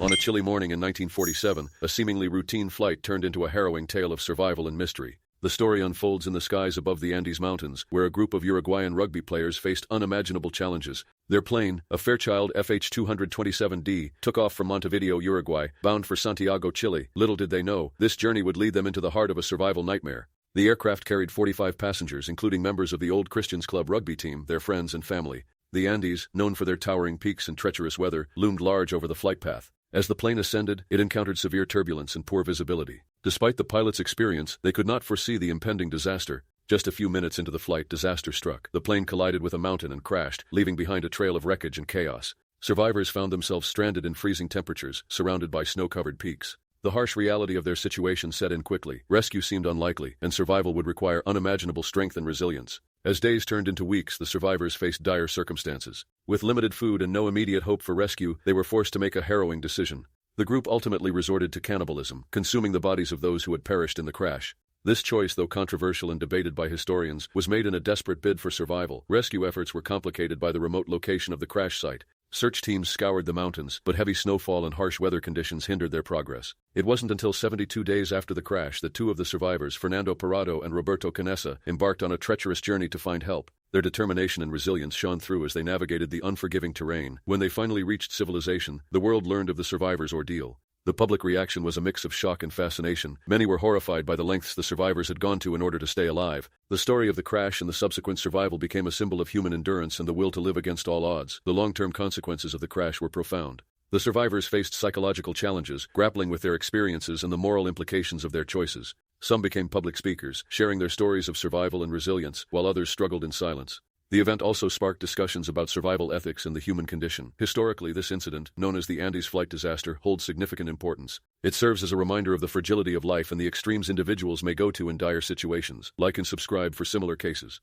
On a chilly morning in 1947, a seemingly routine flight turned into a harrowing tale of survival and mystery. The story unfolds in the skies above the Andes Mountains, where a group of Uruguayan rugby players faced unimaginable challenges. Their plane, a Fairchild FH-227D, took off from Montevideo, Uruguay, bound for Santiago, Chile. Little did they know, this journey would lead them into the heart of a survival nightmare. The aircraft carried 45 passengers, including members of the Old Christians Club rugby team, their friends and family. The Andes, known for their towering peaks and treacherous weather, loomed large over the flight path. As the plane ascended, it encountered severe turbulence and poor visibility. Despite the pilot's experience, they could not foresee the impending disaster. Just a few minutes into the flight, disaster struck. The plane collided with a mountain and crashed, leaving behind a trail of wreckage and chaos. Survivors found themselves stranded in freezing temperatures, surrounded by snow-covered peaks. The harsh reality of their situation set in quickly. Rescue seemed unlikely, and survival would require unimaginable strength and resilience. As days turned into weeks, the survivors faced dire circumstances. With limited food and no immediate hope for rescue, they were forced to make a harrowing decision. The group ultimately resorted to cannibalism, consuming the bodies of those who had perished in the crash. This choice, though controversial and debated by historians, was made in a desperate bid for survival. Rescue efforts were complicated by the remote location of the crash site. Search teams scoured the mountains, but heavy snowfall and harsh weather conditions hindered their progress. It wasn't until 72 days after the crash that two of the survivors, Fernando Parado and Roberto Canessa, embarked on a treacherous journey to find help. Their determination and resilience shone through as they navigated the unforgiving terrain. When they finally reached civilization, the world learned of the survivors' ordeal. The public reaction was a mix of shock and fascination. Many were horrified by the lengths the survivors had gone to in order to stay alive. The story of the crash and the subsequent survival became a symbol of human endurance and the will to live against all odds. The long-term consequences of the crash were profound. The survivors faced psychological challenges, grappling with their experiences and the moral implications of their choices. Some became public speakers, sharing their stories of survival and resilience, while others struggled in silence. The event also sparked discussions about survival ethics and the human condition. Historically, this incident, known as the Andes flight disaster, holds significant importance. It serves as a reminder of the fragility of life and the extremes individuals may go to in dire situations. Like and subscribe for similar cases.